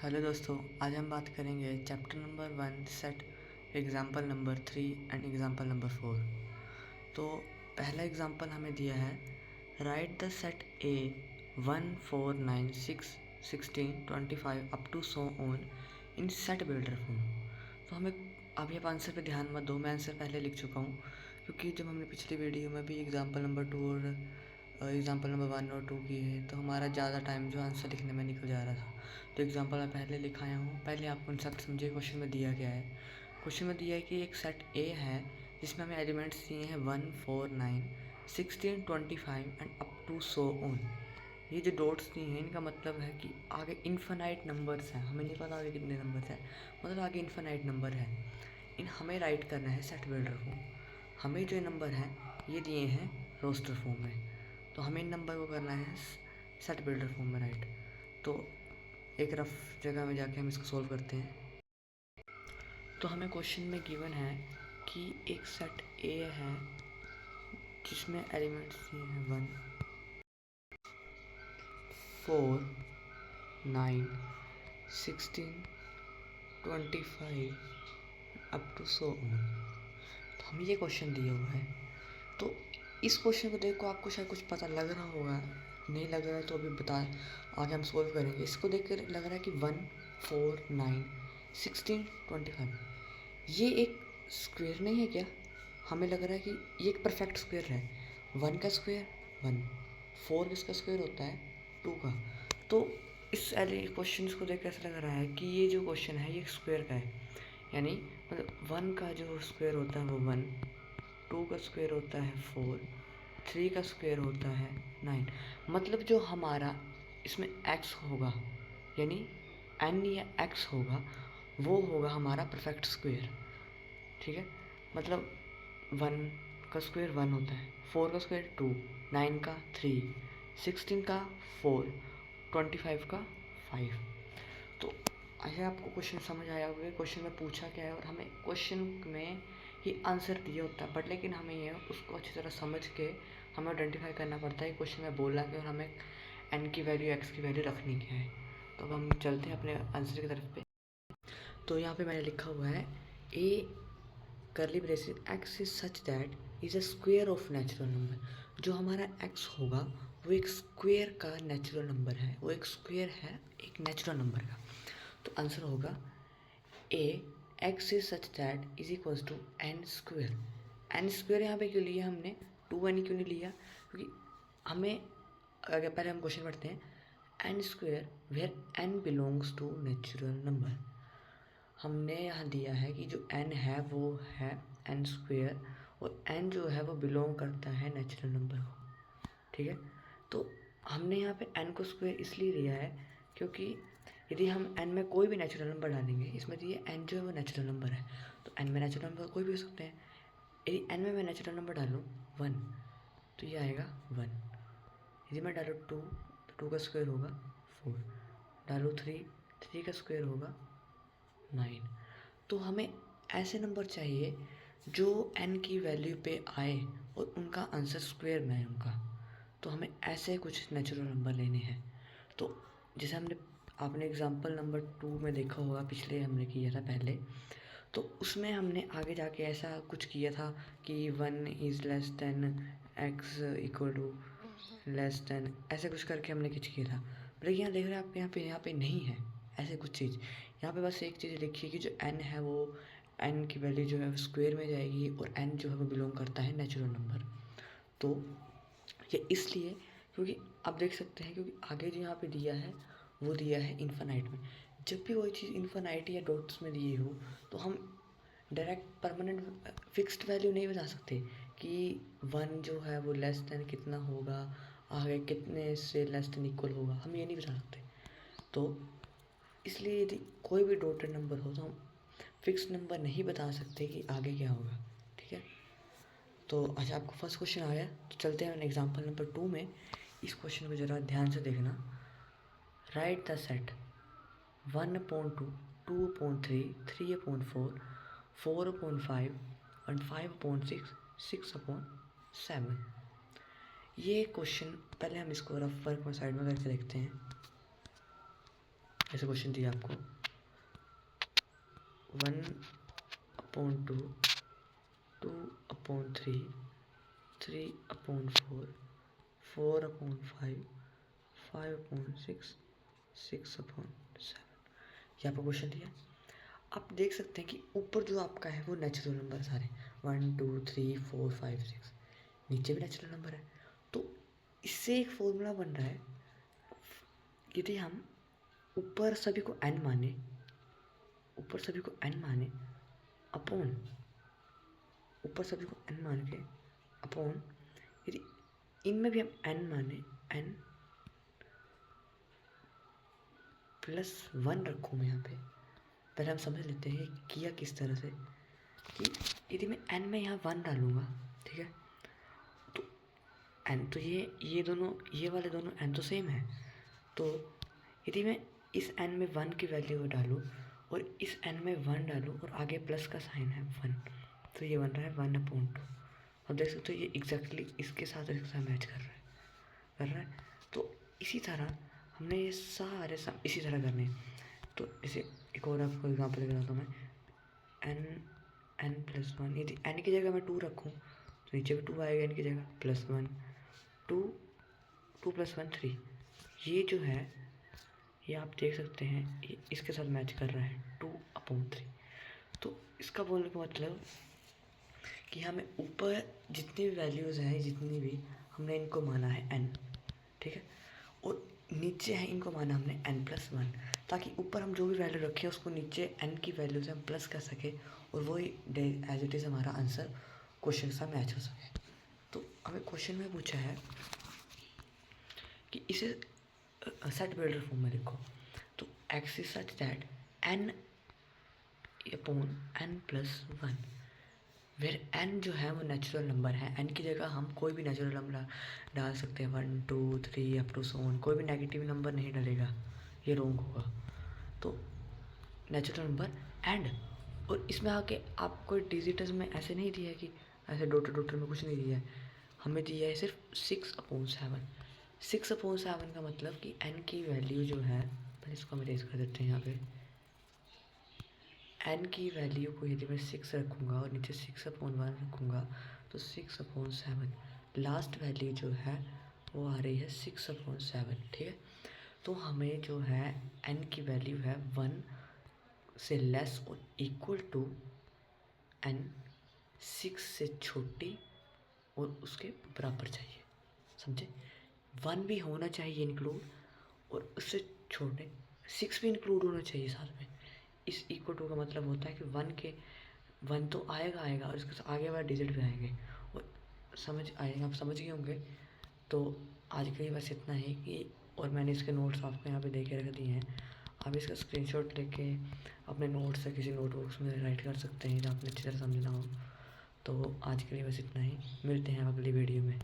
Hello दोस्तों, आज हम बात करेंगे chapter number 1 set, example number 3 and example number 4। तो पहला एग्जाम्पल हमें दिया है, write the set A 1 4 9 6 16 25 up to so on in set builder form. तो हमें अभी आप आंसर पे ध्यान मत दो, मैं आंसर पहले लिख चुका हूँ, क्योंकि जब हमने पिछली वीडियो में भी एग्जाम्पल नंबर 2 और एग्जाम्पल नंबर 1 और 2 की है, तो हमारा ज़्यादा टाइम जो आंसर लिखने में निकल जा रहा था। तो एग्जाम्पल मैं पहले लिखाया हूँ। पहले आप कॉन्सेप्ट समझिए। क्वेश्चन में दिया गया है, क्वेश्चन में दिया है कि एक सेट ए है जिसमें हमें एलिमेंट्स दिए हैं 1 4 9 16 25 and up to so on. ये जो डॉट्स दिए हैं इनका मतलब है कि आगे इन्फिनाइट नंबर्स हैं, हमें नहीं पता आगे कितने नंबर्स हैं, मतलब आगे इन्फिनाइट नंबर है। इन हमें राइट करना है सेट बिल्डर फॉर्म। हमें जो नंबर हैं ये दिए हैं रोस्टर फॉर्म में, तो हमें इन नंबर को करना है सेट बिल्डर फॉर्म में राइट। तो एक रफ जगह में जाके हम इसको सॉल्व करते हैं। तो हमें क्वेश्चन में गिवन है कि एक सेट ए है जिसमें एलिमेंट्स दिए हैं 1 4 9 16 25 अप टू सो ऑन। तो हमें ये क्वेश्चन दिया हुआ है। तो इस क्वेश्चन को देखो, आपको शायद कुछ पता लग रहा होगा, नहीं लग रहा है तो अभी बता, आगे हम सॉल्व करेंगे। इसको देख कर लग रहा है कि 1 4 9 16 25 ये एक स्क्वायर नहीं है क्या? हमें लग रहा है कि ये एक परफेक्ट स्क्वायर है। 1 का स्क्वायर 1, 4 किसका स्क्वायर होता है 2 का। तो इस क्वेश्चन को देख कर ऐसा लग रहा है कि ये जो क्वेश्चन है ये स्क्वायर का है, यानी मतलब 1 का जो स्क्वायर होता है वो 1, 2 का स्क्वायर होता है 4, 3 का स्क्वायर होता है 9। मतलब जो हमारा इसमें x होगा, यानी n या x होगा, वो होगा हमारा परफेक्ट स्क्वायर। ठीक है, मतलब 1 का स्क्वायर 1 होता है, 4 का स्क्वायर 2, 9 का 3, 16 का 4, 25 का 5। तो आया आपको क्वेश्चन समझ आया होगा क्वेश्चन में पूछा क्या है, और हमें क्वेश्चन में ही आंसर दिया होता है, बट लेकिन हमें ये उसको अच्छी तरह समझ के हमें आइडेंटिफाई करना पड़ता है क्वेश्चन में बोला कि और हमें एन की वैल्यू एक्स की वैल्यू रखनी क्या है। तो अब हम चलते हैं अपने आंसर की तरफ पे। तो यहाँ पे मैंने लिखा हुआ है A curly braces X is such that is a square of natural number. जो हमारा एक्स होगा वो एक स्क्वेयर का नेचुरल नंबर है, वो एक स्क्वेयर है एक नेचुरल नंबर का। तो आंसर होगा A X is such that is equals to N square. N square यहाँ पे क्यों लिया हमने, 2n क्यों नहीं लिया? क्योंकि हमें अगर पहले हम क्वेश्चन पढ़ते हैं, n square where n belongs to natural number. हमने यहाँ दिया है कि जो n है वो है एन स्क्वेयर, और n जो है वो बिलोंग करता है नेचुरल नंबर को। ठीक है, तो हमने यहाँ पे n को स्क्वेयर इसलिए लिया है क्योंकि यदि हम n में कोई भी नेचुरल नंबर डालेंगे, इसमें तो ये n जो है वो नेचुरल नंबर है, तो n में नेचुरल नंबर कोई भी हो सकते हैं। यदि n में मैं नेचुरल नंबर डालूँ 1 तो ये आएगा 1। यदि मैं डालूँ 2 तो 2 का स्क्वायर होगा 4, डालूँ 3 का स्क्वायर होगा 9। तो हमें ऐसे नंबर चाहिए जो n की वैल्यू पे आए और उनका आंसर स्क्वायर में आए उनका। तो हमें ऐसे कुछ नेचुरल नंबर लेने हैं। तो जैसे आपने एग्जांपल नंबर 2 में देखा होगा, पिछले हमने किया था पहले, तो उसमें हमने आगे जाके ऐसा कुछ किया था कि 1 is less than x equal to less than, ऐसे कुछ करके हमने कुछ किया था। लेकिन यहाँ देख रहे हैं आप, यहाँ पे नहीं है ऐसे कुछ चीज़। यहाँ पे बस एक चीज़ लिखी है कि जो n है वो n की वैल्यू जो है स्क्वायर में जाएगी, और n जो है वो बिलोंग करता है नेचुरल नंबर। तो ये इसलिए क्योंकि आप देख सकते हैं, क्योंकि आगे जो यहाँ पे दिया है वो दिया है इन्फिनाइट में। जब भी कोई चीज़ इन्फिनाइट या डॉट्स में दी हो तो हम डायरेक्ट परमानेंट फिक्स्ड वैल्यू नहीं बता सकते कि 1 जो है वो लेस देन कितना होगा, आगे कितने से लेस देन इक्वल होगा, हम ये नहीं बता सकते। तो इसलिए यदि कोई भी डॉटेड नंबर हो तो हम फिक्स्ड नंबर नहीं बता सकते कि आगे क्या होगा। ठीक है, तो अच्छा आपको फर्स्ट क्वेश्चन आ गया, तो चलते हैं एग्जाम्पल नंबर 2 में। इस क्वेश्चन को ज़रा ध्यान से देखना। Right the set 1/2, 2/3, 3/4, 4/5 and 5/6, 6/7। ये क्वेश्चन पहले हम इसको रफ वर्क में साइड में करके देखते हैं। ऐसे क्वेश्चन दिया आपको 1/2, 2/3, 3/4, 4/5, 5/6, 6/7, ये आपको क्वेश्चन दिया। आप देख सकते हैं कि ऊपर जो आपका है वो नेचुरल नंबर सारे 1 2 3 4 5 6, नीचे भी नेचुरल नंबर है। तो इससे एक फॉर्मूला बन रहा है, यदि हम ऊपर सभी को n माने, ऊपर सभी को n माने अपॉन, ऊपर सभी को n मान के अपॉन, यदि इनमें भी हम n माने, n +1 रखूँ मैं यहाँ पे। पहले हम समझ लेते हैं किया किस तरह से, कि यदि मैं n में यहाँ 1 डालूँगा, ठीक है, तो n तो ये दोनों, ये वाले दोनों n तो सेम है। तो यदि मैं इस n में 1 की वैल्यू डालूँ और इस n में 1 डालूँ और आगे प्लस का साइन है 1, तो ये बन रहा है 1/2। अब देख सकते हो ये एग्जैक्टली इसके साथ मैच कर रहा है। तो इसी तरह हमने ये सारे सब इसी तरह करने हैं। तो इसे एक और आपको एग्जाम्पल देता हूँ मैं, n+1, यदि n की जगह मैं 2 रखूँ तो नीचे भी 2 आएगा, n की जगह +1, 2 + 1 3, ये जो है ये आप देख सकते हैं ये इसके साथ मैच कर रहा है 2/3। तो इसका बोलने का मतलब कि हमें ऊपर जितनी भी वैल्यूज़ हैं, जितनी भी हमने इनको माना है n, ठीक है, और नीचे है इनको माना हमने n+1, ताकि ऊपर हम जो भी वैल्यू रखें उसको नीचे n की वैल्यू से हम प्लस कर सके और वो एज इट इज़ हमारा आंसर क्वेश्चन के साथ मैच हो सके। तो हमें क्वेश्चन में पूछा है कि इसे सेट बिल्डर फॉर्म में लिखो। तो x is such that n/n+1, where n जो है वो नेचुरल नंबर है। n की जगह हम कोई भी नेचुरल नंबर डाल सकते हैं, 1 2 3 अप टू सो ऑन, कोई भी नेगेटिव नंबर नहीं डलेगा, ये रॉन्ग होगा। तो नेचुरल नंबर एंड, और इसमें आके आपको डिजिटल में ऐसे नहीं दिया है कि ऐसे डॉटर में कुछ नहीं दिया है, हमें दिया है सिर्फ 6/7। 6/7 का मतलब कि n की वैल्यू जो है, पहले इसको हम रेज कर देते हैं यहाँ पे, n की वैल्यू को यदि मैं 6 रखूँगा और नीचे 6/1 रखूँगा तो 6/7, लास्ट वैल्यू जो है वो आ रही है 6/7, ठीक है। तो हमें जो है n की वैल्यू है 1 से लेस और इक्वल टू n, 6 से छोटी और उसके बराबर चाहिए, समझे। 1 भी होना चाहिए इंक्लूड, और उससे छोटे 6 भी इंक्लूड होना चाहिए साथ में। इस इक्वल टू का मतलब होता है कि 1 तो आएगा और इसके आगे वाले डिजिट भी आएंगे, और समझ आएगा, आप समझ गए होंगे। तो आज के लिए बस इतना ही कि, और मैंने इसके नोट्स आपको यहाँ पे दे के रख दिए हैं, आप इसका स्क्रीनशॉट लेके अपने नोट्स से किसी नोटबुक्स में राइट कर सकते हैं, जहाँ आपने अच्छी तरह समझना हो। तो आज के लिए बस इतना ही, मिलते हैं अगली वीडियो में।